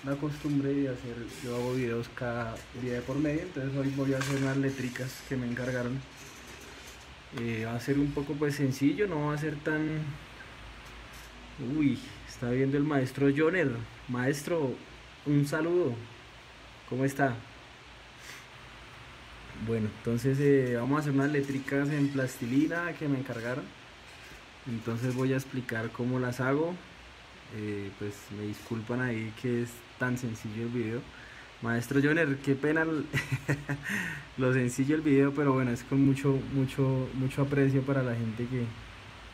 la costumbre de hacer, yo hago videos cada día de por medio, entonces hoy voy a hacer unas letricas que me encargaron. Va a ser un poco pues sencillo, no va a ser tan... Uy, está viendo el maestro Joner. Maestro, un saludo, ¿cómo está? Bueno, entonces vamos a hacer unas letricas en plastilina que me encargaron. Entonces voy a explicar cómo las hago. Pues me disculpan ahí que es tan sencillo el video. Maestro Joner, qué pena lo sencillo el video, pero bueno, es con mucho aprecio para la gente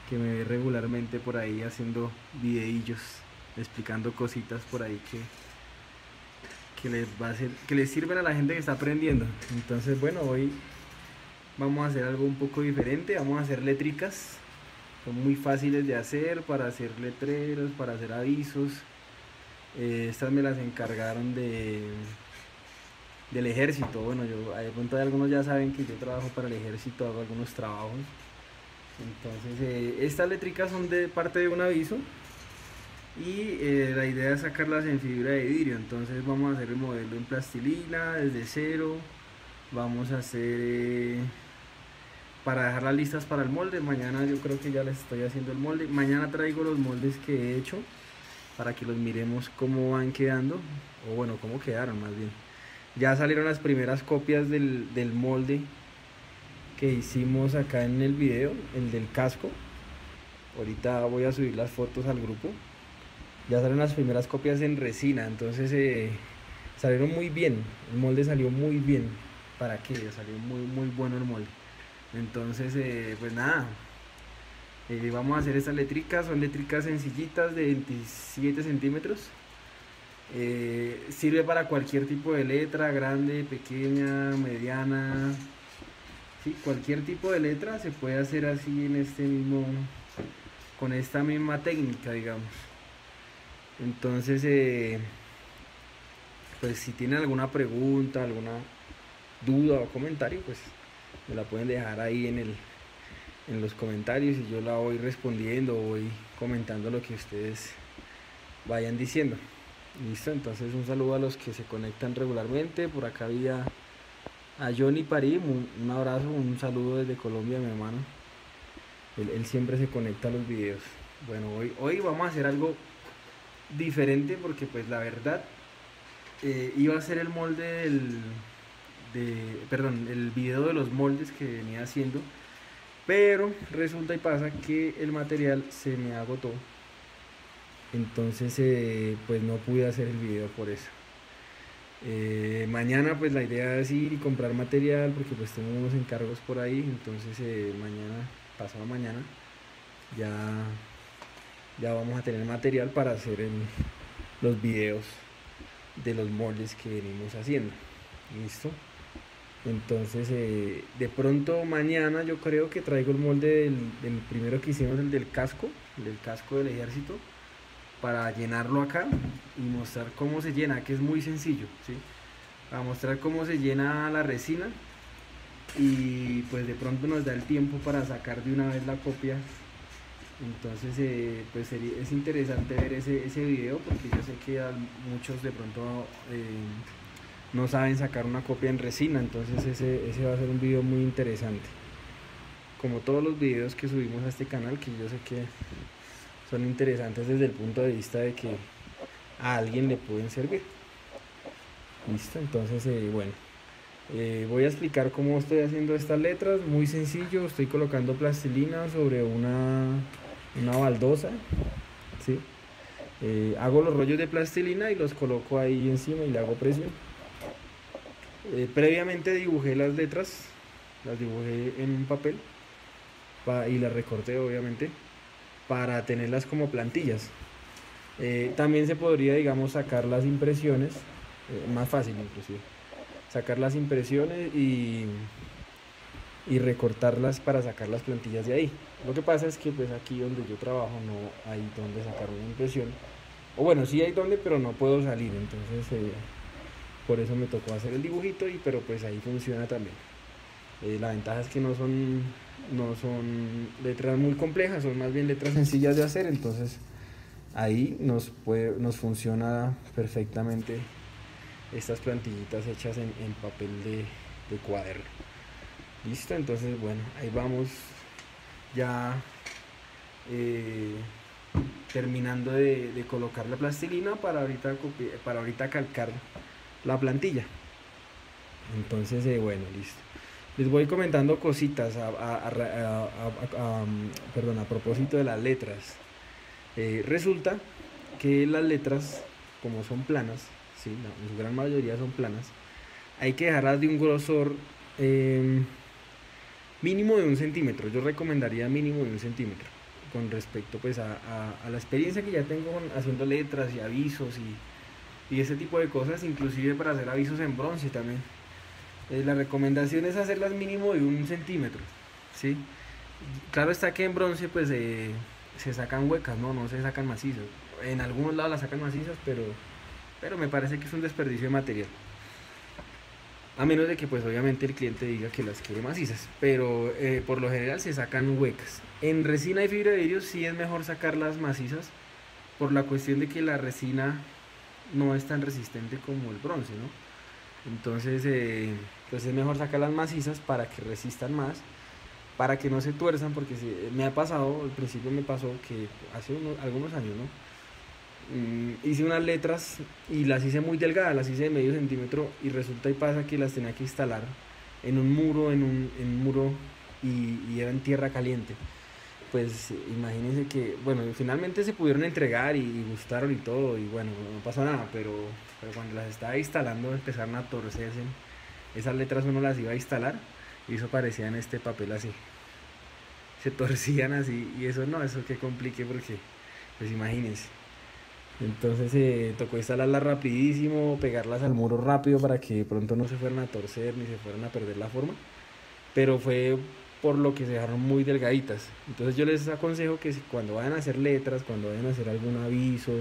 que me ve regularmente por ahí haciendo videillos, explicando cositas por ahí que les sirven a la gente que está aprendiendo. Entonces bueno, hoy vamos a hacer algo un poco diferente, vamos a hacer letricas. Son muy fáciles de hacer para hacer letreros, para hacer avisos. Estas me las encargaron del ejército. Bueno, yo de pronto algunos ya saben que yo trabajo para el ejército, hago algunos trabajos. Entonces estas letricas son de parte de un aviso y la idea es sacarlas en fibra de vidrio. Entonces vamos a hacer el modelo en plastilina desde cero. Vamos a hacer para dejarlas listas para el molde. Mañana yo creo que ya les estoy haciendo el molde. Mañana traigo los moldes que he hecho para que los miremos cómo van quedando, o bueno, cómo quedaron más bien. Ya salieron las primeras copias del molde que hicimos acá en el video, el del casco. Ahorita voy a subir las fotos al grupo. Ya salen las primeras copias en resina, entonces salieron muy bien. El molde salió muy bien. ¿Para qué? Salió muy bueno el molde. Entonces pues nada, vamos a hacer estas letricas. Son letricas sencillitas de 27 centímetros. Sirve para cualquier tipo de letra, grande, pequeña, mediana, ¿sí? Cualquier tipo de letra se puede hacer así en con esta misma técnica, digamos. Entonces pues si tienen alguna pregunta, alguna duda o comentario, pues me la pueden dejar ahí en los comentarios y yo la voy respondiendo, voy comentando lo que ustedes vayan diciendo. Listo, entonces un saludo a los que se conectan regularmente. Por acá había a Johnny Parim, un abrazo, un saludo desde Colombia, mi hermano. Él siempre se conecta a los videos. Bueno, hoy vamos a hacer algo diferente porque pues la verdad iba a ser el molde el video de los moldes que venía haciendo, pero resulta y pasa que el material se me agotó. Entonces pues no pude hacer el video por eso. Mañana pues la idea es ir y comprar material porque pues tengo unos encargos por ahí. Entonces mañana, pasado mañana, ya vamos a tener material para hacer los videos de los moldes que venimos haciendo. Listo. Entonces de pronto mañana yo creo que traigo el molde del primero que hicimos, el del casco del ejército, para llenarlo acá y mostrar cómo se llena, que es muy sencillo, ¿sí? Para mostrar cómo se llena la resina y pues de pronto nos da el tiempo para sacar de una vez la copia. Entonces pues es interesante ver ese video porque yo sé que muchos de pronto no saben sacar una copia en resina. Entonces ese va a ser un video muy interesante, como todos los videos que subimos a este canal, que yo sé que son interesantes desde el punto de vista de que a alguien le pueden servir. Listo, entonces bueno, voy a explicar cómo estoy haciendo estas letras. Muy sencillo, estoy colocando plastilina sobre una baldosa, ¿sí? Hago los rollos de plastilina y los coloco ahí encima y le hago presión. Previamente dibujé las letras, las dibujé en un papel y las recorté obviamente para tenerlas como plantillas. También se podría, digamos, sacar las impresiones, más fácil inclusive, sacar las impresiones y recortarlas para sacar las plantillas de ahí. Lo que pasa es que pues aquí donde yo trabajo no hay donde sacar una impresión, o bueno, sí hay donde, pero no puedo salir. Entonces por eso me tocó hacer el dibujito, pero pues ahí funciona también. La ventaja es que no son letras muy complejas, son más bien letras sencillas de hacer. Entonces ahí nos funciona perfectamente estas plantillitas hechas en papel de cuaderno. Listo, entonces bueno, ahí vamos ya terminando de colocar la plastilina para ahorita calcar la plantilla. Entonces bueno, listo. Les voy comentando cositas a propósito de las letras. Resulta que las letras, como son planas, ¿sí? En su gran mayoría son planas, hay que dejarlas de un grosor mínimo de 1 centímetro. Yo recomendaría mínimo de 1 centímetro con respecto pues a la experiencia que ya tengo haciendo letras y avisos y ese tipo de cosas, inclusive para hacer avisos en bronce también. La recomendación es hacerlas mínimo de 1 centímetro, ¿sí? Claro está que en bronce pues se sacan huecas, no se sacan macizas. En algunos lados las sacan macizas, pero me parece que es un desperdicio de material. A menos de que pues obviamente el cliente diga que las quiere macizas, pero por lo general se sacan huecas. En resina y fibra de vidrio sí es mejor sacarlas macizas, por la cuestión de que la resina no es tan resistente como el bronce, ¿no? Entonces pues es mejor sacarlas macizas para que resistan más, para que no se tuerzan, porque me ha pasado, al principio me pasó que hace algunos años, ¿no? Hice unas letras y las hice muy delgadas, las hice de medio centímetro, y resulta y pasa que las tenía que instalar en un muro, en un muro, y era en tierra caliente. Pues imagínense que, bueno, finalmente se pudieron entregar y gustaron y todo, y bueno, no pasó nada, pero cuando las estaba instalando empezaron a torcerse. Esas letras uno las iba a instalar y eso parecía en este papel así, se torcían así, y eso que complique, porque pues imagínense. Entonces tocó instalarlas rapidísimo, pegarlas al muro rápido para que de pronto no se fueran a torcer ni se fueran a perder la forma, pero fue por lo que se dejaron muy delgaditas. Entonces yo les aconsejo que cuando vayan a hacer letras, cuando vayan a hacer algún aviso,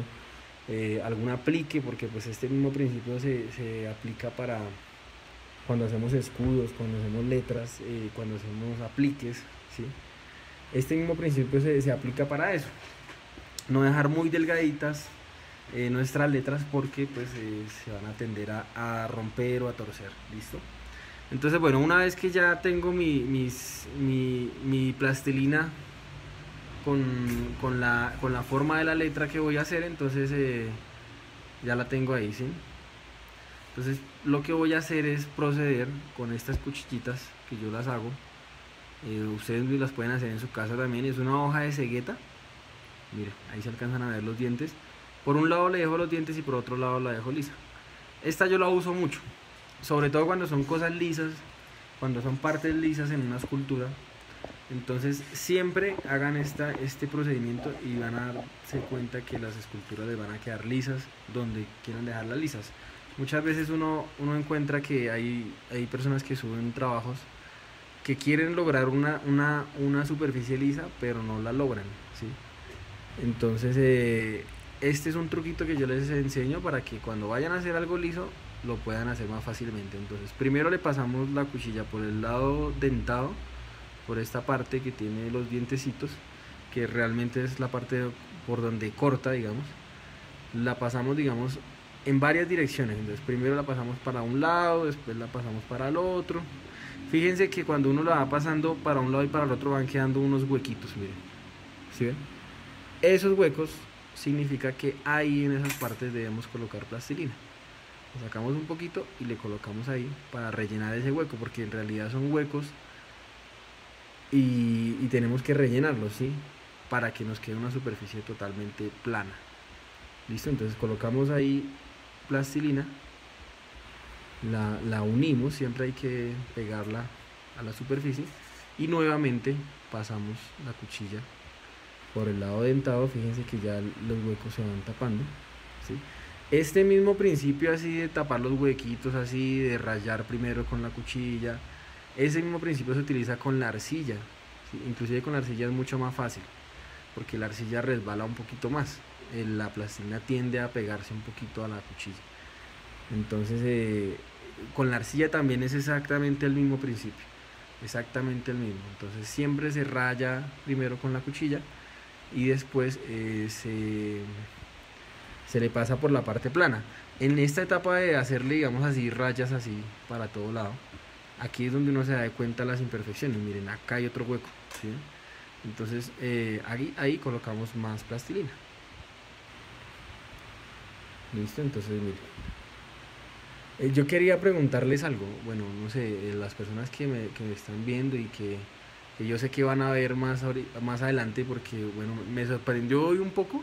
algún aplique, porque pues este mismo principio se aplica para cuando hacemos escudos, cuando hacemos letras, cuando hacemos apliques, ¿sí? Este mismo principio se aplica para eso, no dejar muy delgaditas nuestras letras, porque pues se van a tender a romper o a torcer. ¿Listo? Entonces bueno, una vez que ya tengo mi plastilina con la forma de la letra que voy a hacer, entonces ya la tengo ahí, ¿sí? Entonces lo que voy a hacer es proceder con estas cuchillitas que yo las hago. Ustedes las pueden hacer en su casa también. Es una hoja de cegueta. Mire, ahí se alcanzan a ver los dientes. Por un lado le dejo los dientes y por otro lado la dejo lisa. Esta yo la uso mucho, sobre todo cuando son cosas lisas, cuando son partes lisas en una escultura. Entonces siempre hagan este procedimiento y van a darse cuenta que las esculturas les van a quedar lisas donde quieran dejarlas lisas. Muchas veces uno encuentra que hay personas que suben trabajos que quieren lograr una superficie lisa, pero no la logran, ¿sí? Entonces este es un truquito que yo les enseño para que cuando vayan a hacer algo liso lo puedan hacer más fácilmente. Entonces primero le pasamos la cuchilla por el lado dentado, por esta parte que tiene los dientecitos, que realmente es la parte por donde corta, digamos. La pasamos, digamos, en varias direcciones. Entonces primero la pasamos para un lado, después la pasamos para el otro. Fíjense que cuando uno la va pasando para un lado y para el otro van quedando unos huequitos, miren. ¿Sí ven? Esos huecos significa que ahí en esas partes debemos colocar plastilina. Lo sacamos un poquito y le colocamos ahí para rellenar ese hueco, porque en realidad son huecos y tenemos que rellenarlos, ¿sí? Para que nos quede una superficie totalmente plana. Listo, entonces colocamos ahí plastilina, la unimos, siempre hay que pegarla a la superficie, y nuevamente pasamos la cuchilla por el lado dentado. Fíjense que ya los huecos se van tapando, ¿sí? Este mismo principio así de tapar los huequitos, así de rayar primero con la cuchilla, ese mismo principio se utiliza con la arcilla, ¿sí? Inclusive con la arcilla es mucho más fácil, porque la arcilla resbala un poquito más, la plastilina tiende a pegarse un poquito a la cuchilla. Entonces con la arcilla también es exactamente el mismo principio, exactamente el mismo. Entonces siempre se raya primero con la cuchilla y después se le pasa por la parte plana. En esta etapa de hacerle, digamos así, rayas así para todo lado, aquí es donde uno se da cuenta de las imperfecciones. Miren, acá hay otro hueco, ¿sí? Entonces ahí colocamos más plastilina. Listo, entonces miren. Yo quería preguntarles algo, bueno, no sé, las personas que me están viendo y que yo sé que van a ver más adelante, porque bueno, me sorprendió hoy un poco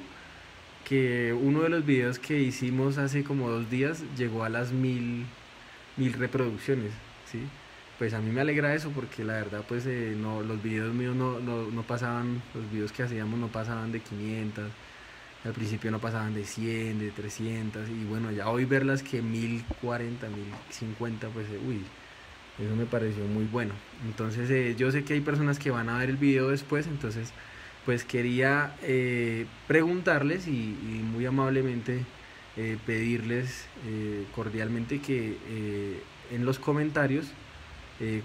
que uno de los videos que hicimos hace como 2 días llegó a las mil reproducciones, ¿sí? Pues a mí me alegra eso porque la verdad pues no, los videos míos no pasaban, los videos que hacíamos no pasaban de 500, al principio no pasaban de 100, de 300 y bueno, ya hoy verlas que 1040, 1050 pues uy, eso me pareció muy bueno. Entonces yo sé que hay personas que van a ver el video después, entonces pues quería preguntarles y muy amablemente pedirles cordialmente que en los comentarios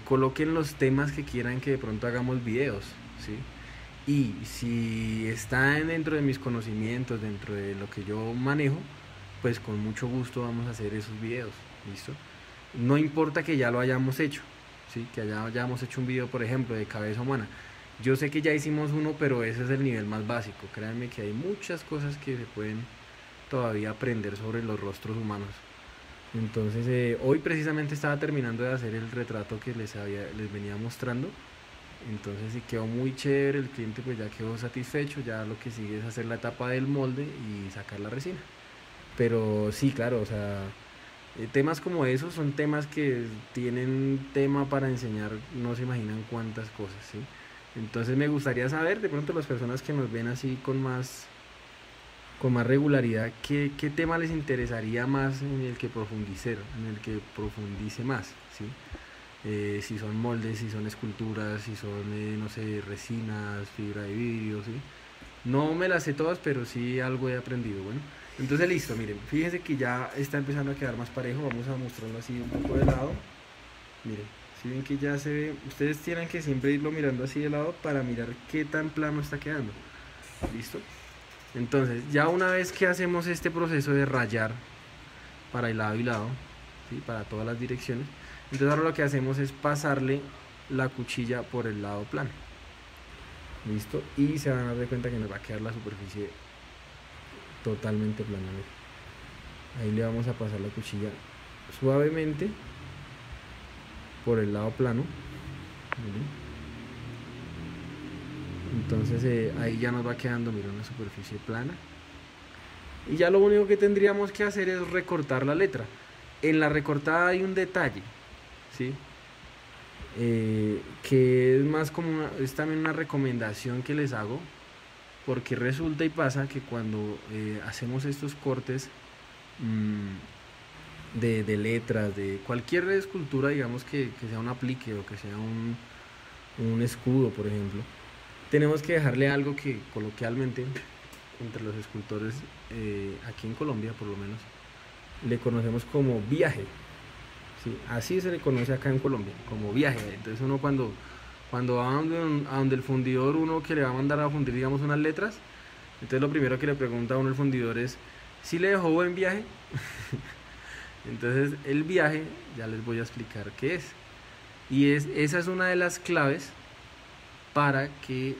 coloquen los temas que quieran que de pronto hagamos videos, ¿sí? Y si están dentro de mis conocimientos, dentro de lo que yo manejo, pues con mucho gusto vamos a hacer esos videos, ¿listo? No importa que ya lo hayamos hecho, ¿sí? Que hayamos hecho un video, por ejemplo, de cabeza humana. Yo sé que ya hicimos uno, pero ese es el nivel más básico. Créanme que hay muchas cosas que se pueden todavía aprender sobre los rostros humanos. Entonces, hoy precisamente estaba terminando de hacer el retrato que les venía mostrando. Entonces, sí quedó muy chévere. El cliente pues ya quedó satisfecho. Ya lo que sigue es hacer la tapa del molde y sacar la resina. Pero sí, claro, o sea, temas como esos son temas que tienen tema para enseñar, no se imaginan cuántas cosas, ¿sí? Entonces me gustaría saber, de pronto las personas que nos ven así con más regularidad, qué tema les interesaría más en el que profundice más, ¿sí? Si son moldes, si son esculturas, si son, no sé, resinas, fibra de vidrio, ¿sí? No me las sé todas, pero sí algo he aprendido, bueno. Entonces listo, miren, fíjense que ya está empezando a quedar más parejo, vamos a mostrarlo así un poco de lado, miren, si ven que ya se ve, ustedes tienen que siempre irlo mirando así de lado para mirar qué tan plano está quedando, listo. Entonces ya una vez que hacemos este proceso de rayar para el lado y lado, ¿sí? Para todas las direcciones, entonces ahora lo que hacemos es pasarle la cuchilla por el lado plano, listo, y se van a dar cuenta que nos va a quedar la superficie totalmente plana. Ahí le vamos a pasar la cuchilla suavemente por el lado plano. Entonces ahí ya nos va quedando, mira, una superficie plana. Y ya lo único que tendríamos que hacer es recortar la letra. En la recortada hay un detalle, ¿sí? Que es más como es también una recomendación que les hago, porque resulta y pasa que cuando hacemos estos cortes de letras, de cualquier escultura, digamos que sea un aplique o que sea un escudo, por ejemplo, tenemos que dejarle algo que coloquialmente entre los escultores aquí en Colombia por lo menos le conocemos como viaje, ¿sí? Así se le conoce acá en Colombia, como viaje. Entonces uno cuando va a donde el fundidor, uno que le va a mandar a fundir, digamos, unas letras, entonces lo primero que le pregunta a uno el fundidor es ¿sí le dejó buen viaje? Entonces el viaje ya les voy a explicar qué es, y esa es una de las claves para que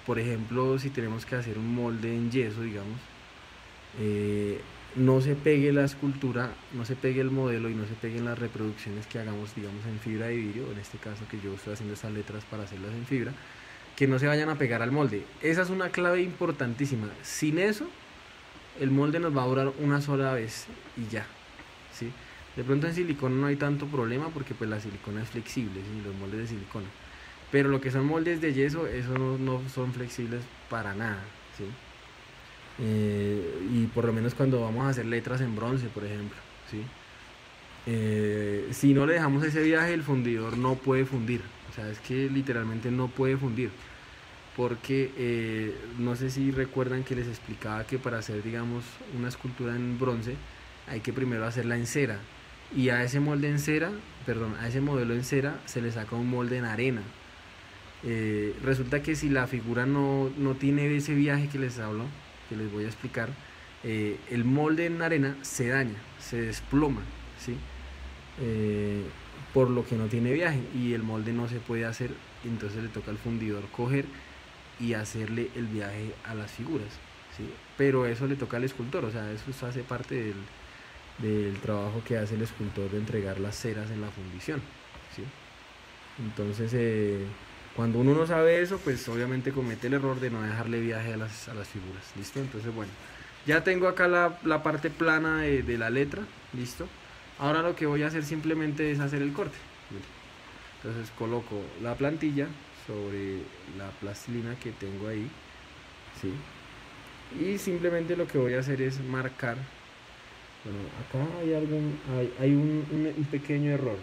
por ejemplo, si tenemos que hacer un molde en yeso, digamos, no se pegue la escultura, no se pegue el modelo y no se peguen las reproducciones que hagamos, digamos, en fibra de vidrio, en este caso que yo estoy haciendo estas letras para hacerlas en fibra, que no se vayan a pegar al molde. Esa es una clave importantísima. Sin eso el molde nos va a durar una sola vez y ya, ¿sí? De pronto en silicona no hay tanto problema porque pues la silicona es flexible, ¿sí? Los moldes de silicona, pero lo que son moldes de yeso, esos no son flexibles para nada, ¿sí? Y por lo menos cuando vamos a hacer letras en bronce, por ejemplo, ¿sí? Si no le dejamos ese viaje, el fundidor no puede fundir, o sea, es que literalmente no puede fundir, porque no sé si recuerdan que les explicaba que para hacer, digamos, una escultura en bronce hay que primero hacerla en cera, y a ese molde en cera, perdón, a ese modelo en cera se le saca un molde en arena. Resulta que si la figura no tiene ese viaje que les hablo, que les voy a explicar, el molde en arena se daña, se desploma, ¿sí? Por lo que no tiene viaje y el molde no se puede hacer, entonces le toca al fundidor coger y hacerle el viaje a las figuras, ¿sí? Pero eso le toca al escultor, o sea, eso hace parte del trabajo que hace el escultor de entregar las ceras en la fundición, ¿sí? Entonces, cuando uno no sabe eso, pues obviamente comete el error de no dejarle viaje a las figuras, ¿listo? Entonces, bueno, ya tengo acá la parte plana de la letra, ¿listo? Ahora lo que voy a hacer simplemente es hacer el corte. Entonces coloco la plantilla sobre la plastilina que tengo ahí, ¿sí? Y simplemente lo que voy a hacer es marcar. Bueno, acá hay un pequeño error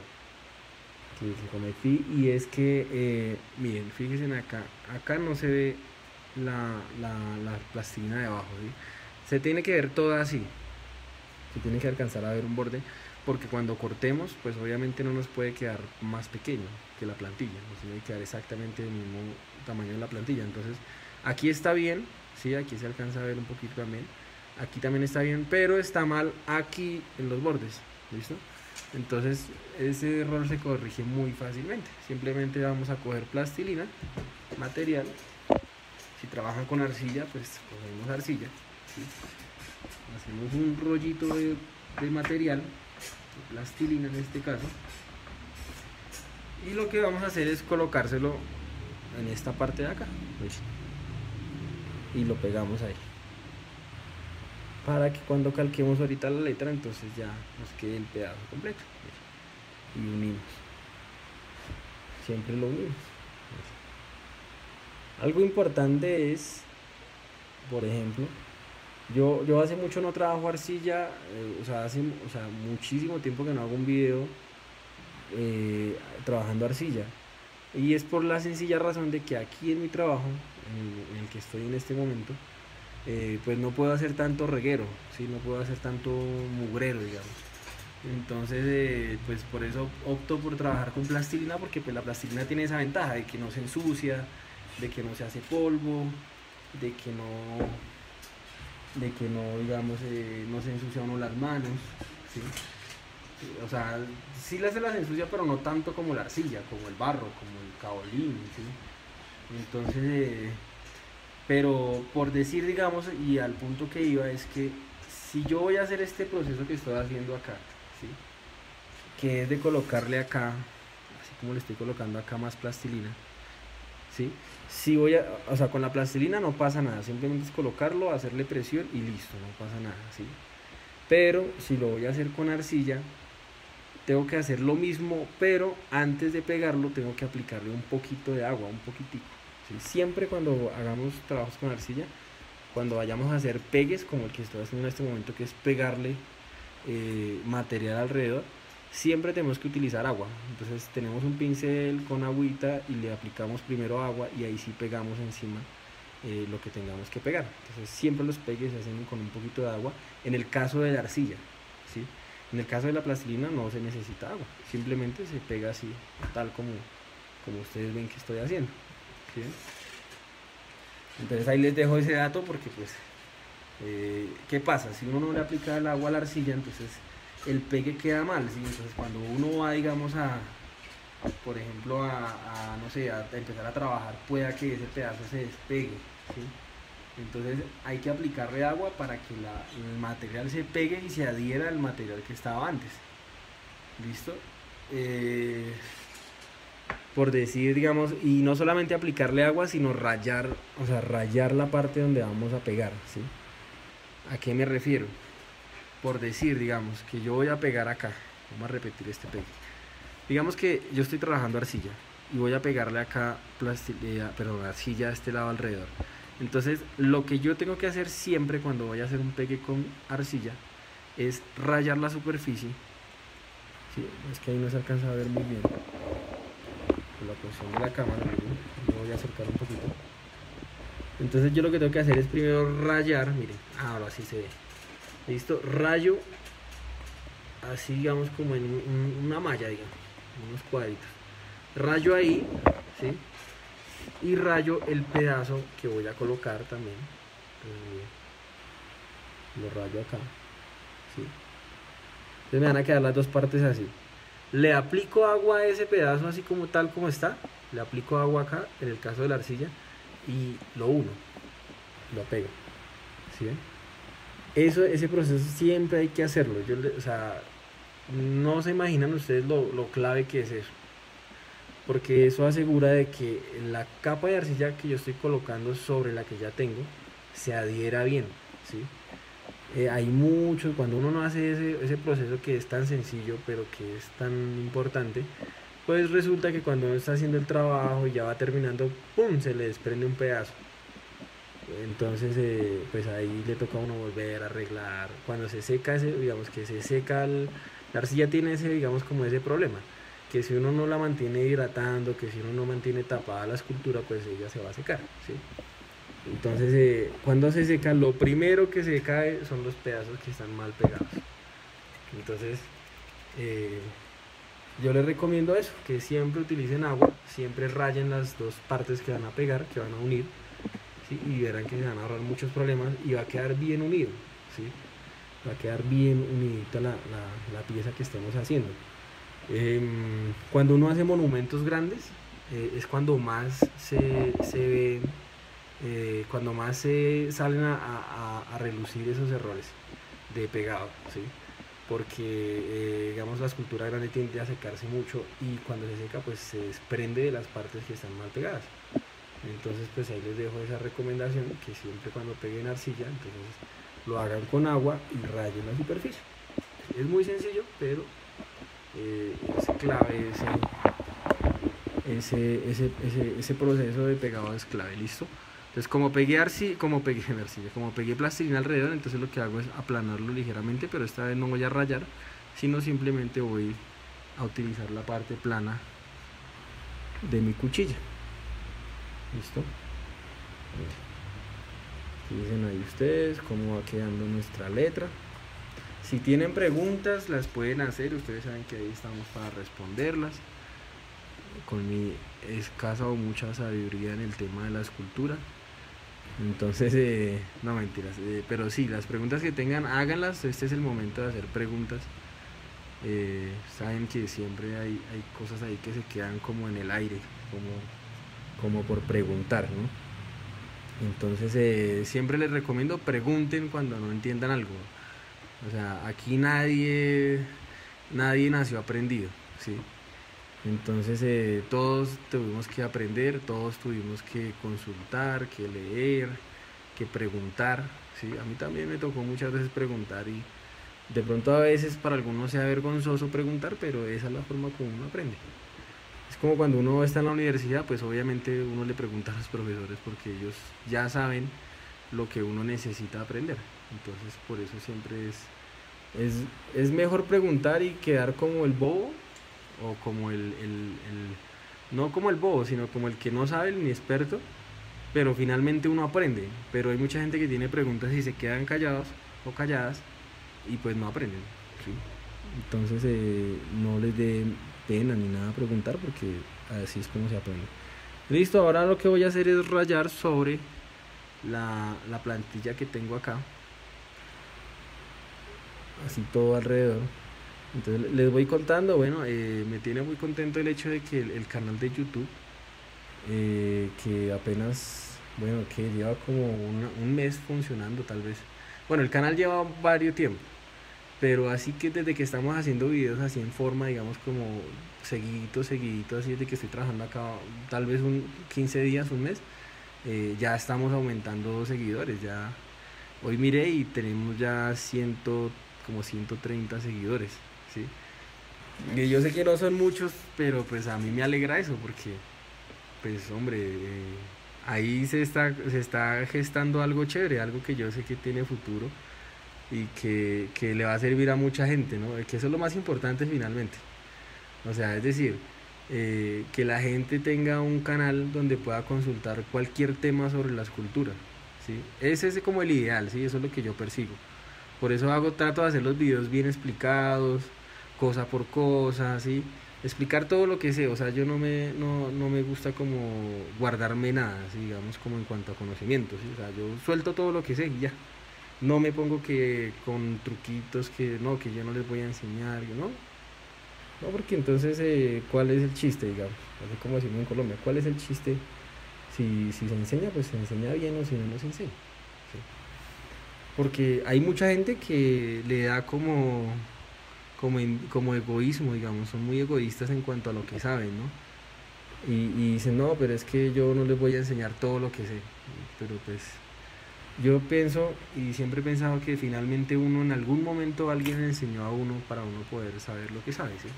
que cometí, y es que, miren, fíjense acá no se ve la plastilina de abajo, ¿sí? Se tiene que ver toda así, se tiene que alcanzar a ver un borde, porque cuando cortemos, pues obviamente no nos puede quedar más pequeño que la plantilla, nos tiene que quedar exactamente del mismo tamaño de la plantilla. Entonces aquí está bien, ¿sí? Aquí se alcanza a ver un poquito también, aquí también está bien, pero está mal aquí en los bordes, ¿listo? Entonces ese error se corrige muy fácilmente. Simplemente vamos a coger plastilina, material. Si trabajan con arcilla, pues cogemos arcilla, ¿sí? Hacemos un rollito de material, de plastilina en este caso, y lo que vamos a hacer es colocárselo en esta parte de acá, ¿sí? Y lo pegamos ahí, para que cuando calquemos ahorita la letra, entonces ya nos quede el pedazo completo, ¿sí? Y unimos, siempre lo unimos. Algo importante es, por ejemplo, yo hace mucho no trabajo arcilla, hace muchísimo tiempo que no hago un video trabajando arcilla, y es por la sencilla razón de que aquí en mi trabajo, en el que estoy en este momento, pues no puedo hacer tanto reguero, ¿sí? No puedo hacer tanto mugrero, digamos. Entonces, pues por eso opto por trabajar con plastilina, porque pues la plastilina tiene esa ventaja de que no se ensucia, de que no se hace polvo, de que no digamos, no se ensucia uno las manos, ¿sí? O sea, sí se las ensucia, pero no tanto como la arcilla, como el barro, como el caolín, ¿sí? Entonces, pero por decir, digamos, y al punto que iba, es que si yo voy a hacer este proceso que estoy haciendo acá, ¿sí? Que es de colocarle acá, así como le estoy colocando acá más plastilina, ¿sí? Si voy o sea, con la plastilina no pasa nada, simplemente es colocarlo, hacerle presión y listo, no pasa nada, ¿sí? Pero si lo voy a hacer con arcilla, tengo que hacer lo mismo, pero antes de pegarlo tengo que aplicarle un poquito de agua, un poquitico, ¿sí? Siempre cuando hagamos trabajos con arcilla, cuando vayamos a hacer pegues como el que estoy haciendo en este momento, que es pegarle material alrededor, siempre tenemos que utilizar agua. Entonces tenemos un pincel con agüita y le aplicamos primero agua, y ahí sí pegamos encima lo que tengamos que pegar. Entonces siempre los pegues se hacen con un poquito de agua, en el caso de la arcilla, ¿sí? En el caso de la plastilina no se necesita agua, simplemente se pega así, tal como ustedes ven que estoy haciendo, ¿sí? Entonces ahí les dejo ese dato, porque pues ¿qué pasa? Si uno no le aplica el agua a la arcilla, entonces el pegue queda mal, ¿sí? Entonces cuando uno va, digamos, por ejemplo, no sé, a empezar a trabajar, pueda que ese pedazo se despegue, ¿sí? Entonces hay que aplicarle agua para que el material se pegue y se adhiera al material que estaba antes. ¿Listo? Por decir, digamos, y no solamente aplicarle agua, sino rayar, o sea, rayar la parte donde vamos a pegar, ¿sí? ¿A qué me refiero? Por decir, digamos, que yo voy a pegar acá, vamos a repetir este pegue. Digamos que yo estoy trabajando arcilla y voy a pegarle acá arcilla a este lado alrededor. Entonces lo que yo tengo que hacer siempre cuando voy a hacer un pegue con arcilla es rayar la superficie, ¿sí? Es que ahí no se alcanza a ver muy bien por la posición de la cámara, ¿sí? Lo voy a acercar un poquito. Entonces yo lo que tengo que hacer es primero rayar, miren, ahora sí se ve, listo, rayo así, digamos, como en una malla, digamos, unos cuadritos, rayo ahí, ¿sí? y rayo el pedazo que voy a colocar también. Entonces, lo rayo acá, ¿sí? Entonces me van a quedar las dos partes así. Le aplico agua a ese pedazo así como tal como está, le aplico agua acá en el caso de la arcilla y lo uno, lo pego, ¿sí ven? Ese proceso siempre hay que hacerlo. O sea, no se imaginan ustedes lo clave que es eso, porque eso asegura de que la capa de arcilla que yo estoy colocando sobre la que ya tengo se adhiera bien, ¿sí? Hay mucho, cuando uno no hace ese proceso que es tan sencillo pero que es tan importante, pues resulta que cuando uno está haciendo el trabajo y ya va terminando, ¡pum!, se le desprende un pedazo. Entonces pues ahí le toca a uno volver a arreglar. Cuando se seca digamos que se seca la arcilla tiene ese, digamos, como ese problema, que si uno no la mantiene hidratando, que si uno no mantiene tapada la escultura, pues ella se va a secar, ¿sí? Entonces cuando se seca, lo primero que se cae son los pedazos que están mal pegados. Entonces yo les recomiendo eso, que siempre utilicen agua, siempre rayen las dos partes que van a pegar, que van a unir, ¿sí? Y verán que se van a ahorrar muchos problemas y va a quedar bien unido, ¿sí? Va a quedar bien unidita la pieza que estemos haciendo. Cuando uno hace monumentos grandes, es cuando más se ven, cuando más se salen a relucir esos errores de pegado, ¿sí? Porque digamos la escultura grande tiende a secarse mucho y cuando se seca pues se desprende de las partes que están mal pegadas. Entonces pues ahí les dejo esa recomendación, que siempre cuando peguen arcilla, entonces lo hagan con agua y rayen la superficie. Es muy sencillo, pero es clave ese proceso de pegado es clave. ¿Listo? Entonces como pegué plastilina alrededor, entonces lo que hago es aplanarlo ligeramente, pero esta vez no voy a rayar, sino simplemente voy a utilizar la parte plana de mi cuchilla. ¿Listo? Dicen ahí ustedes cómo va quedando nuestra letra. Si tienen preguntas las pueden hacer, ustedes saben que ahí estamos para responderlas con mi escasa o mucha sabiduría en el tema de la escultura. Entonces no, mentiras, pero sí, las preguntas que tengan háganlas, este es el momento de hacer preguntas. Saben que siempre hay cosas ahí que se quedan como en el aire, como por preguntar, ¿no? Entonces siempre les recomiendo pregunten cuando no entiendan algo. O sea, aquí nadie nació aprendido, ¿sí? Entonces todos tuvimos que aprender, todos tuvimos que consultar, que leer, que preguntar, ¿sí? A mí también me tocó muchas veces preguntar y de pronto a veces para algunos sea vergonzoso preguntar, pero esa es la forma como uno aprende. Es como cuando uno está en la universidad, pues obviamente uno le pregunta a los profesores porque ellos ya saben lo que uno necesita aprender. Entonces por eso siempre es mejor preguntar y quedar como el bobo, o como no como el bobo, sino como el que no sabe, el inexperto, pero finalmente uno aprende. Pero hay mucha gente que tiene preguntas y se quedan callados o calladas y pues no aprenden, ¿sí? Entonces no les dé pena ni nada preguntar, porque así es como se aprende. Listo, ahora lo que voy a hacer es rayar sobre la plantilla que tengo acá, así todo alrededor. Entonces les voy contando. Bueno, me tiene muy contento el hecho de que el canal de YouTube, que apenas, bueno, que lleva como un mes funcionando tal vez. Bueno, el canal lleva varios tiempo, pero así que desde que estamos haciendo videos así en forma, digamos como seguidito, así desde que estoy trabajando acá, tal vez 15 días, un mes, ya estamos aumentando seguidores. Ya hoy miré y tenemos ya como 130 seguidores, ¿sí? Y yo sé que no son muchos, pero pues a mí me alegra eso, porque pues hombre, ahí se está gestando algo chévere, algo que yo sé que tiene futuro y que le va a servir a mucha gente, ¿no? Que eso es lo más importante finalmente. O sea, es decir, que la gente tenga un canal donde pueda consultar cualquier tema sobre la escultura, ¿sí? Ese es como el ideal, ¿sí? Eso es lo que yo persigo. Por eso trato de hacer los videos bien explicados, cosa por cosa, ¿sí? explicar todo lo que sé, o sea, yo no me gusta como guardarme nada, ¿sí? Digamos, como en cuanto a conocimientos, ¿sí? O sea, yo suelto todo lo que sé y ya. No me pongo que con truquitos que no, que yo no les voy a enseñar, ¿no? No, porque entonces, ¿cuál es el chiste, digamos? Así como decimos en Colombia, ¿cuál es el chiste? Si se enseña, pues se enseña bien, o si no, no se enseña. ¿Sí? Porque hay mucha gente que le da como egoísmo, digamos, son muy egoístas en cuanto a lo que saben, ¿no? Y dicen, no, pero es que yo no les voy a enseñar todo lo que sé. Pero pues yo pienso y siempre he pensado que finalmente uno en algún momento alguien le enseñó a uno para uno poder saber lo que sabe, ¿sí?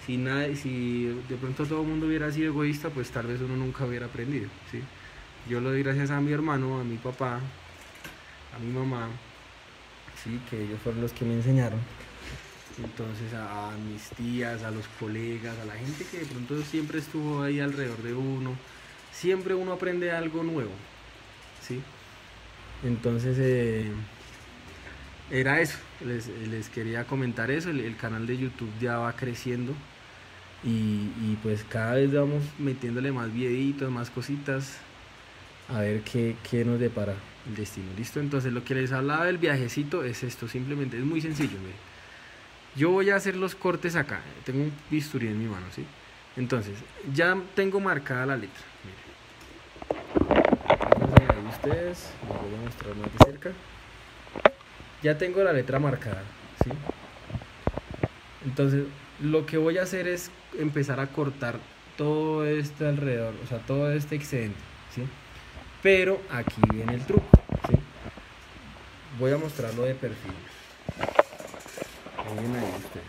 Si de pronto todo el mundo hubiera sido egoísta, pues tal vez uno nunca hubiera aprendido, ¿sí? Yo lo doy gracias a mi hermano, a mi papá, a mi mamá, sí, que ellos fueron los que me enseñaron. Entonces a mis tías, a los colegas, a la gente que de pronto siempre estuvo ahí alrededor de uno, siempre uno aprende algo nuevo, ¿sí? Entonces era eso, les quería comentar eso, el canal de YouTube ya va creciendo y pues cada vez vamos metiéndole más videitos, más cositas, a ver qué nos depara el destino, ¿listo? Entonces lo que les hablaba del viajecito es esto, simplemente es muy sencillo, miren. Yo voy a hacer los cortes acá, tengo un bisturí en mi mano, ¿sí? Entonces, ya tengo marcada la letra, miren. Entonces, ahí ustedes, les voy a mostrar más de cerca. Ya tengo la letra marcada, ¿sí? Entonces, lo que voy a hacer es empezar a cortar todo este alrededor, o sea, todo este excedente, ¿sí? Pero aquí viene el truco, ¿sí? Voy a mostrarlo de perfil. Miren ahí ustedes.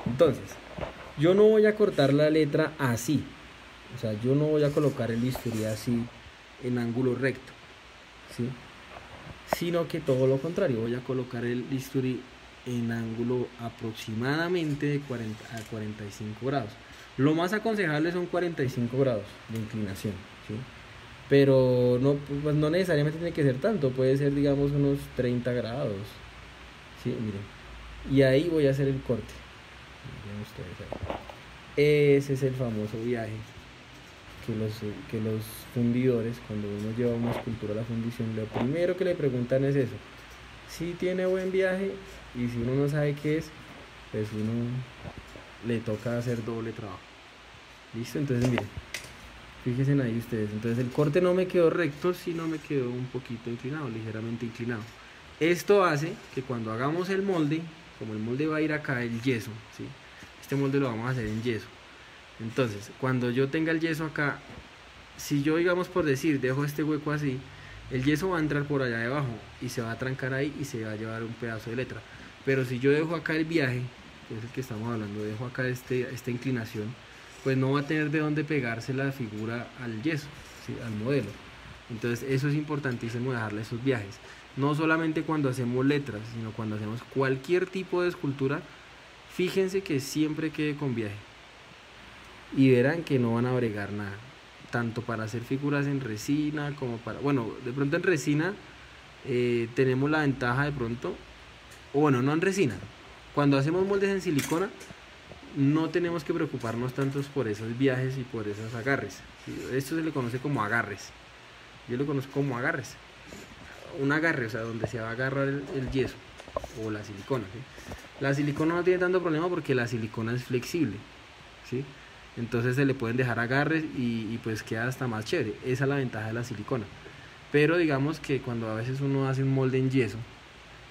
Entonces, yo no voy a cortar la letra así, o sea, yo no voy a colocar el bisturí así en ángulo recto, ¿sí? Sino que todo lo contrario, voy a colocar el bisturí en ángulo aproximadamente de 40 a 45 grados. Lo más aconsejable son 45 grados de inclinación, ¿sí? Pero no, pues no necesariamente tiene que ser tanto, puede ser digamos unos 30 grados, ¿sí? Miren, y ahí voy a hacer el corte. Miren ustedes ahí. Ese es el famoso viaje que los fundidores, cuando uno lleva una escultura a la fundición, lo primero que le preguntan es eso: si tiene buen viaje, y si uno no sabe qué es, pues uno le toca hacer doble trabajo. ¿Listo? Entonces miren, fíjense ahí ustedes. Entonces el corte no me quedó recto, sino me quedó un poquito inclinado, ligeramente inclinado. Esto hace que cuando hagamos el molde, como el molde va a ir acá, el yeso, ¿sí? Este molde lo vamos a hacer en yeso. Entonces, cuando yo tenga el yeso acá, si yo, digamos por decir, dejo este hueco así, el yeso va a entrar por allá debajo y se va a trancar ahí y se va a llevar un pedazo de letra. Pero si yo dejo acá el viaje, que es el que estamos hablando, dejo acá esta inclinación, pues no va a tener de dónde pegarse la figura al yeso, ¿sí? Al modelo. Entonces eso es importantísimo, dejarle esos viajes. No solamente cuando hacemos letras, sino cuando hacemos cualquier tipo de escultura, fíjense que siempre quede con viaje. Y verán que no van a bregar nada, tanto para hacer figuras en resina como para, bueno, de pronto en resina tenemos la ventaja de pronto, o bueno, no en resina, cuando hacemos moldes en silicona no tenemos que preocuparnos tantos por esos viajes y por esos agarres, ¿sí? Esto se le conoce como agarres, yo lo conozco como agarres, un agarre, o sea, donde se va a agarrar el yeso o la silicona, ¿sí? La silicona no tiene tanto problema porque la silicona es flexible, ¿sí? Entonces se le pueden dejar agarres y pues queda hasta más chévere. Esa es la ventaja de la silicona. Pero digamos que cuando a veces uno hace un molde en yeso,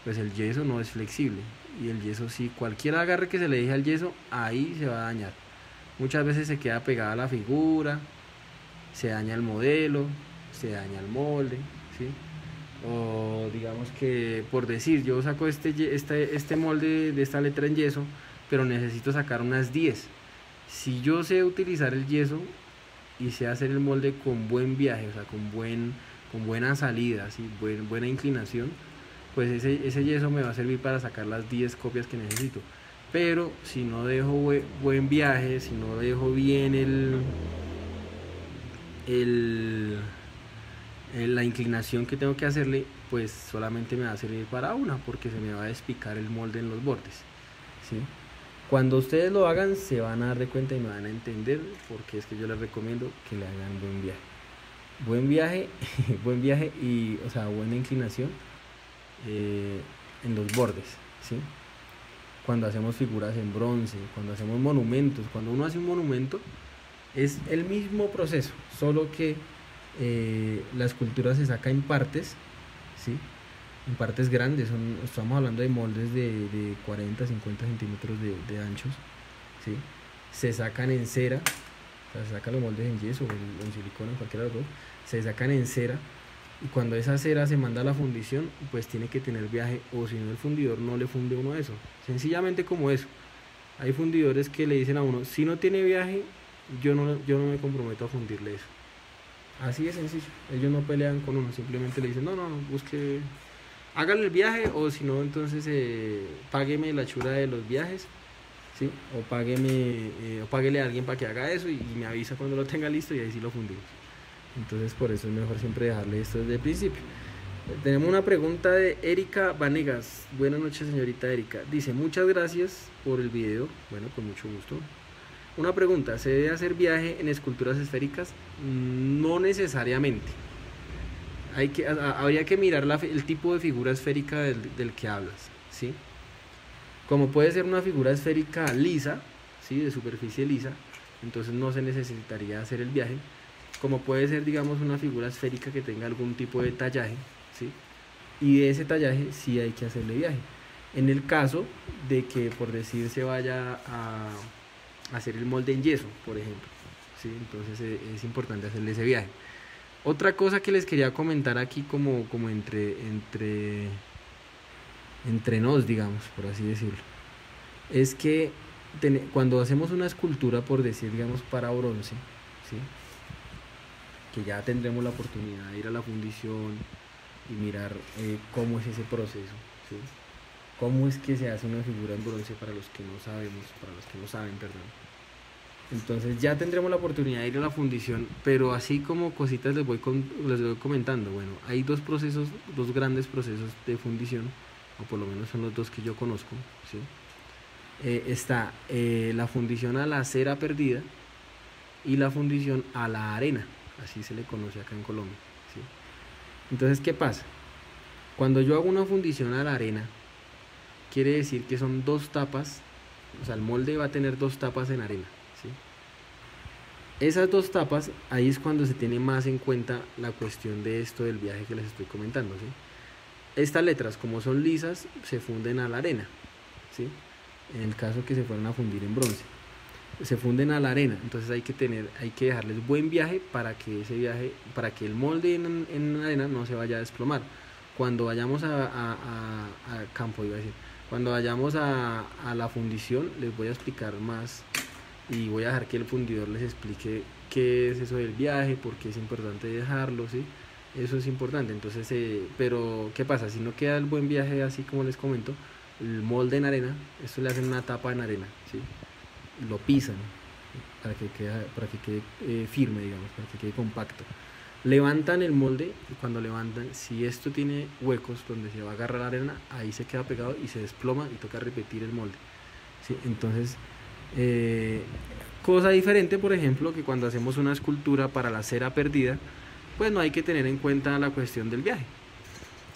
pues el yeso no es flexible. Y el yeso sí, cualquier agarre que se le deje al yeso, ahí se va a dañar. Muchas veces se queda pegada la figura, se daña el modelo, se daña el molde, ¿sí? O digamos que, por decir, yo saco este molde de esta letra en yeso, pero necesito sacar unas 10. Si yo sé utilizar el yeso y sé hacer el molde con buen viaje, o sea, con buena salida, ¿sí? Buena inclinación, pues ese yeso me va a servir para sacar las 10 copias que necesito. Pero si no dejo buen viaje, si no dejo bien la inclinación que tengo que hacerle, pues solamente me va a servir para una, porque se me va a despicar el molde en los bordes, ¿sí? Cuando ustedes lo hagan se van a dar de cuenta y me van a entender, porque es que yo les recomiendo que le hagan buen viaje, buen viaje y, o sea, buena inclinación en los bordes, ¿sí? Cuando hacemos figuras en bronce, cuando hacemos monumentos, cuando uno hace un monumento es el mismo proceso, solo que la escultura se saca en partes, ¿sí? En partes grandes, estamos hablando de moldes de 40, 50 centímetros de anchos, ¿sí? Se sacan en cera, o sea, se sacan los moldes en yeso o en silicona, en cualquiera de los dos, se sacan en cera, y cuando esa cera se manda a la fundición, pues tiene que tener viaje, o si no el fundidor no le funde uno eso, sencillamente como eso. Hay fundidores que le dicen a uno, si no tiene viaje, yo no me comprometo a fundirle eso. Así de sencillo, ellos no pelean con uno, simplemente le dicen, no, busque, hágale el viaje, o si no, entonces págueme la chura de los viajes, ¿sí? O páguele a alguien para que haga eso y me avisa cuando lo tenga listo y ahí sí lo fundimos. Entonces por eso es mejor siempre dejarle esto desde el principio. Tenemos una pregunta de Erika Vanegas. Buenas noches, señorita Erika. Dice, muchas gracias por el video. Bueno, con mucho gusto. Una pregunta, ¿se debe hacer viaje en esculturas esféricas? No necesariamente. Habría que mirar el tipo de figura esférica del que hablas, ¿sí? Como puede ser una figura esférica lisa, ¿sí? De superficie lisa, entonces no se necesitaría hacer el viaje. Como puede ser, digamos, una figura esférica que tenga algún tipo de tallaje, ¿sí? Y de ese tallaje sí hay que hacerle viaje. En el caso de que, por decir, se vaya a hacer el molde en yeso, por ejemplo, ¿sí? Entonces es importante hacerle ese viaje. Otra cosa que les quería comentar aquí como entre nos, digamos, por así decirlo, es que cuando hacemos una escultura, por decir, digamos, para bronce, ¿sí? Que ya tendremos la oportunidad de ir a la fundición y mirar cómo es ese proceso, ¿sí? Cómo es que se hace una figura en bronce para los que no saben, perdón. Entonces ya tendremos la oportunidad de ir a la fundición, pero así como cositas les voy comentando. Bueno, hay dos grandes procesos de fundición, o por lo menos son los dos que yo conozco, ¿sí? Está la fundición a la cera perdida y la fundición a la arena, así se le conoce acá en Colombia, ¿sí? Entonces, ¿qué pasa? Cuando yo hago una fundición a la arena, quiere decir que son dos tapas, o sea, el molde va a tener dos tapas en arena, ¿sí? Esas dos tapas, ahí es cuando se tiene más en cuenta la cuestión de esto del viaje que les estoy comentando, ¿sí? Estas letras, como son lisas, se funden a la arena, ¿sí? En el caso que se fueran a fundir en bronce, se funden a la arena, entonces hay que dejarles buen viaje para que el molde en arena no se vaya a desplomar. Cuando vayamos a campo, iba a decir, cuando vayamos a la fundición, les voy a explicar más y voy a dejar que el fundidor les explique qué es eso del viaje, por qué es importante dejarlo, ¿sí? Eso es importante. Entonces, pero ¿qué pasa? Si no queda el buen viaje, así como les comento, el molde en arena, esto le hacen una tapa en arena, ¿sí? Lo pisan para que quede firme, digamos, para que quede compacto. Levantan el molde y cuando levantan, si esto tiene huecos donde se va a agarrar la arena, ahí se queda pegado y se desploma y toca repetir el molde, ¿sí? Entonces, cosa diferente, por ejemplo, que cuando hacemos una escultura para la cera perdida, pues no hay que tener en cuenta la cuestión del viaje,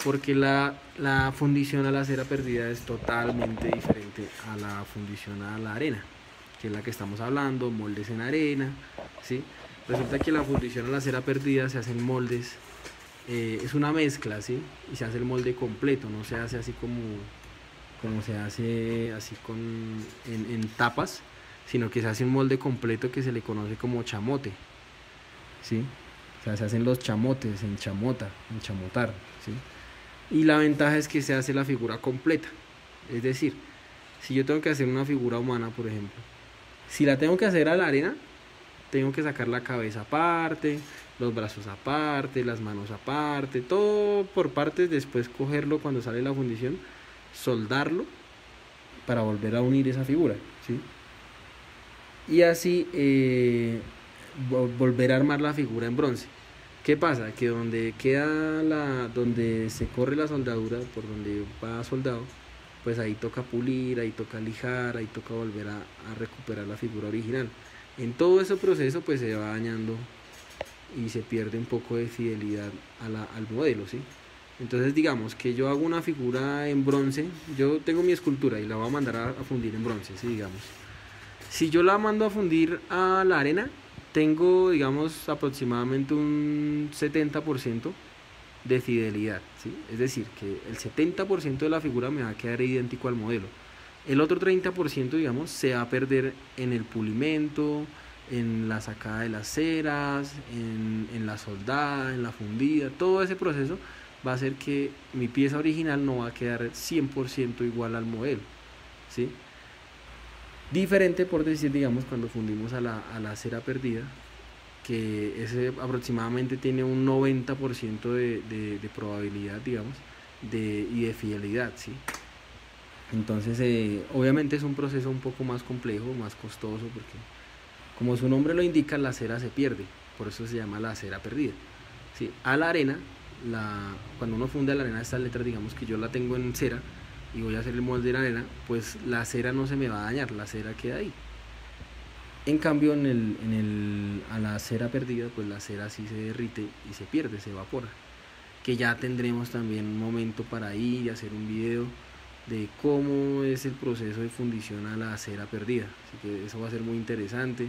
porque la fundición a la cera perdida es totalmente diferente a la fundición a la arena, que es la que estamos hablando, moldes en arena, ¿sí? Resulta que la fundición a la cera perdida se hacen moldes, es una mezcla, ¿sí? Y se hace el molde completo, no se hace así como se hace así en tapas, sino que se hace un molde completo que se le conoce como chamote, ¿sí? O sea, se hacen los chamotes en chamotar, ¿sí? Y la ventaja es que se hace la figura completa, es decir, si yo tengo que hacer una figura humana, por ejemplo, si la tengo que hacer a la arena, tengo que sacar la cabeza aparte, los brazos aparte, las manos aparte, todo por partes, después cogerlo cuando sale la fundición, soldarlo para volver a unir esa figura, ¿sí? Y así volver a armar la figura en bronce. ¿Qué pasa? Que donde se corre la soldadura, por donde va soldado, pues ahí toca pulir, ahí toca lijar, ahí toca volver a recuperar la figura original. En todo ese proceso pues se va dañando y se pierde un poco de fidelidad al modelo, ¿sí? Entonces digamos que yo hago una figura en bronce, yo tengo mi escultura y la voy a mandar a fundir en bronce, ¿sí? Digamos, si yo la mando a fundir a la arena, tengo digamos aproximadamente un 70% de fidelidad, ¿sí? Es decir, que el 70% de la figura me va a quedar idéntico al modelo. El otro 30%, digamos, se va a perder en el pulimento, en la sacada de las ceras, en la soldada, en la fundida. Todo ese proceso va a hacer que mi pieza original no va a quedar 100% igual al modelo, ¿sí? Diferente, por decir, digamos, cuando fundimos a la cera perdida, que ese aproximadamente tiene un 90% de probabilidad, digamos, y de fidelidad, ¿sí? Entonces, obviamente es un proceso un poco más complejo, más costoso, porque como su nombre lo indica, la cera se pierde, por eso se llama la cera perdida, ¿sí? A la arena, cuando uno funde a la arena, estas letras, digamos que yo la tengo en cera y voy a hacer el molde de la arena, pues la cera no se me va a dañar, la cera queda ahí. En cambio, a la cera perdida, pues la cera sí se derrite y se pierde, se evapora. Que ya tendremos también un momento para ir y hacer un video de cómo es el proceso de fundición a la cera perdida. Así que eso va a ser muy interesante.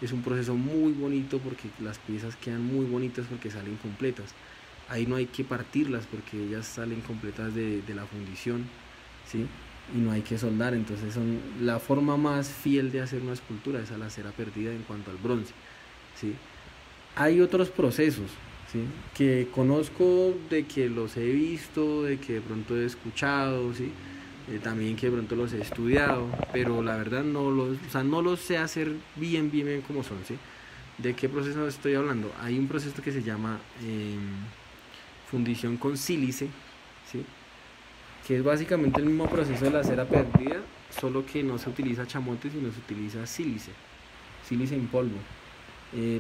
Es un proceso muy bonito porque las piezas quedan muy bonitas porque salen completas. Ahí no hay que partirlas porque ellas salen completas de la fundición, ¿sí? Y no hay que soldar, entonces son la forma más fiel de hacer una escultura es a la cera perdida en cuanto al bronce, ¿sí? Hay otros procesos, ¿sí? Que conozco, de que los he visto, de que de pronto he escuchado, ¿sí? También que de pronto los he estudiado, pero la verdad no los sé hacer bien como son, ¿sí? ¿De qué proceso estoy hablando? Hay un proceso que se llama fundición con sílice, ¿sí? Que es básicamente el mismo proceso de la cera perdida, solo que no se utiliza chamote, sino se utiliza sílice en polvo,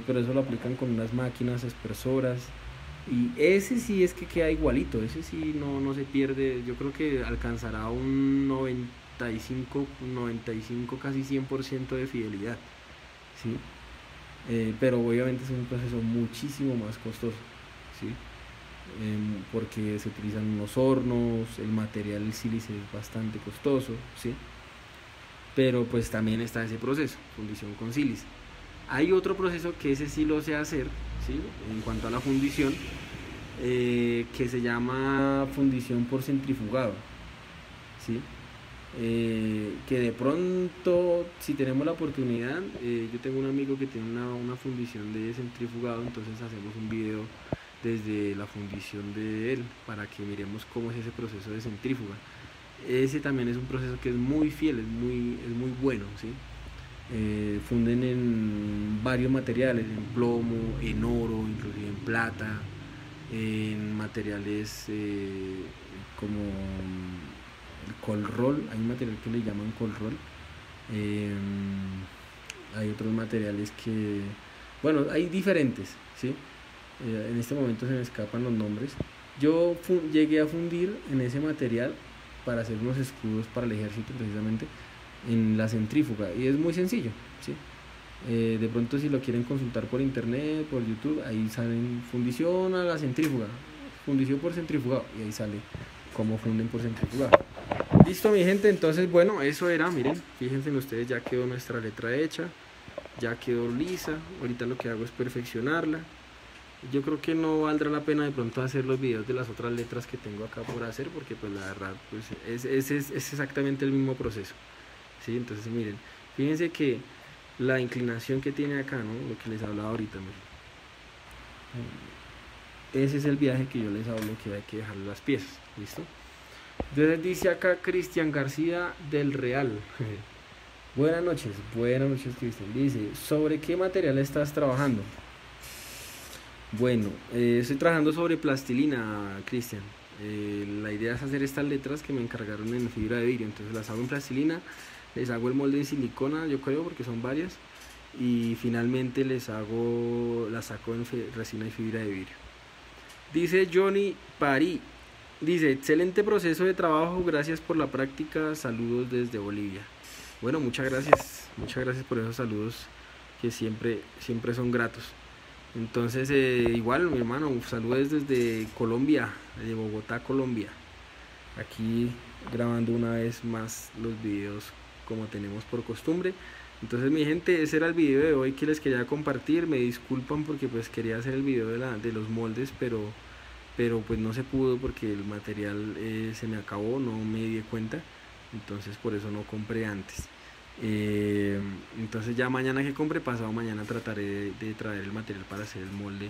pero eso lo aplican con unas máquinas aspersoras, y ese sí es que queda igualito, ese sí no se pierde. Yo creo que alcanzará un 95, casi 100% de fidelidad, ¿sí? Pero obviamente es un proceso muchísimo más costoso, ¿sí? Porque se utilizan unos hornos, el material, el sílice es bastante costoso, ¿sí? Pero pues también está ese proceso, fundición con sílice. Hay otro proceso que ese sí lo sé hacer, ¿sí? En cuanto a la fundición, que se llama fundición por centrifugado, ¿sí? Que de pronto, si tenemos la oportunidad, yo tengo un amigo que tiene una fundición de centrifugado, entonces hacemos un video desde la fundición de él para que miremos cómo es ese proceso de centrífuga. Ese también es un proceso que es muy fiel, es muy bueno, ¿sí? Funden en varios materiales, en plomo, en oro, inclusive en plata, en materiales como el colrol. Hay un material que le llaman colrol, hay otros materiales que, bueno, hay diferentes, ¿sí? En este momento se me escapan los nombres. Yo llegué a fundir en ese material para hacer unos escudos para el ejército, precisamente en la centrífuga, y es muy sencillo, ¿sí? De pronto, si lo quieren consultar por internet, por YouTube, ahí salen fundición a la centrífuga, fundición por centrifugado, y ahí sale cómo funden por centrifugado. Listo, mi gente. Entonces, bueno, eso era, miren, fíjense ustedes, ya quedó nuestra letra hecha, ya quedó lisa. Ahorita lo que hago es perfeccionarla. Yo creo que no valdrá la pena de pronto hacer los videos de las otras letras que tengo acá por hacer, porque pues la verdad pues es exactamente el mismo proceso, ¿sí? Entonces miren, fíjense que la inclinación que tiene acá, ¿no? Lo que les hablaba ahorita, miren. Ese es el viaje que yo les hablo, que hay que dejarle las piezas, ¿listo? Entonces dice acá Cristian García del Real. Buenas noches Cristian. Dice, ¿sobre qué material estás trabajando? Bueno, estoy trabajando sobre plastilina, Cristian. La idea es hacer estas letras que me encargaron en fibra de vidrio. Entonces las hago en plastilina, les hago el molde en silicona, yo creo, porque son varias, y finalmente las saco en resina y fibra de vidrio. Dice Johnny Parí, Dice, excelente proceso de trabajo, gracias por la práctica, saludos desde Bolivia. Bueno, muchas gracias por esos saludos que siempre son gratos. Entonces, igual, mi hermano, saludos desde Colombia, de Bogotá, Colombia. Aquí grabando una vez más los videos como tenemos por costumbre. Entonces, mi gente, ese era el video de hoy que les quería compartir. Me disculpan porque pues quería hacer el video de los moldes, pero pues no se pudo porque el material se me acabó, no me di cuenta. Entonces por eso no compré antes. Entonces ya mañana que compre, pasado mañana trataré de traer el material para hacer el molde,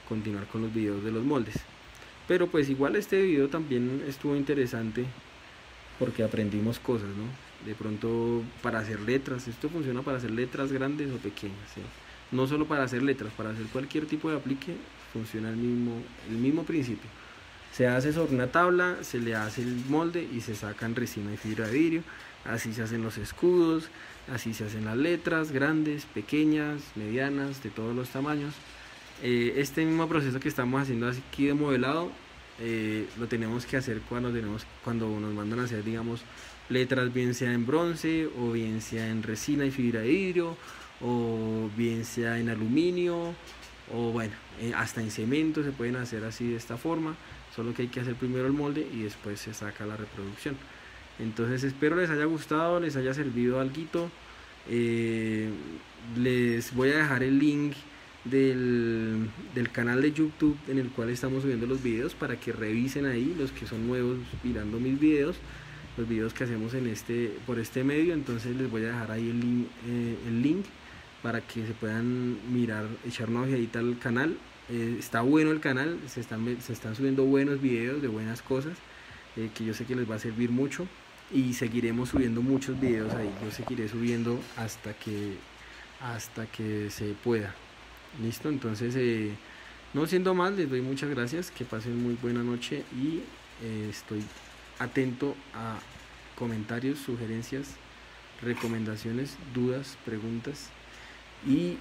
continuar con los videos de los moldes. Pero pues igual este video también estuvo interesante porque aprendimos cosas, ¿no? De pronto para hacer letras, esto funciona para hacer letras grandes o pequeñas, ¿sí? No solo para hacer letras, para hacer cualquier tipo de aplique funciona el mismo principio. Se hace sobre una tabla, se le hace el molde y se sacan resina y fibra de vidrio. Así se hacen los escudos, así se hacen las letras grandes, pequeñas, medianas, de todos los tamaños. Este mismo proceso que estamos haciendo aquí de modelado, lo tenemos que hacer cuando nos mandan a hacer, digamos, letras, bien sea en bronce o bien sea en resina y fibra de vidrio o bien sea en aluminio o bueno, hasta en cemento se pueden hacer así de esta forma, solo que hay que hacer primero el molde y después se saca la reproducción. Entonces espero les haya gustado, les haya servido algo. Les voy a dejar el link del canal de YouTube en el cual estamos subiendo los videos para que revisen ahí, los que son nuevos mirando mis videos, los videos que hacemos por este medio. Entonces les voy a dejar ahí el link para que se puedan mirar, echar una ojeadita al canal. Está bueno el canal, se están subiendo buenos videos de buenas cosas, que yo sé que les va a servir mucho y seguiremos subiendo muchos videos ahí. Yo seguiré subiendo hasta que se pueda. Listo, entonces no siendo más, les doy muchas gracias, que pasen muy buena noche y estoy atento a comentarios, sugerencias, recomendaciones, dudas, preguntas y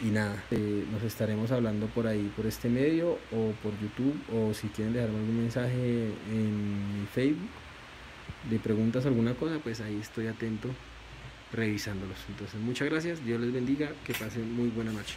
nada, nos estaremos hablando por ahí, por este medio o por YouTube, o si quieren dejarme algún mensaje en mi Facebook de preguntas o alguna cosa, pues ahí estoy atento revisándolos. Entonces muchas gracias, Dios les bendiga, que pasen muy buena noche.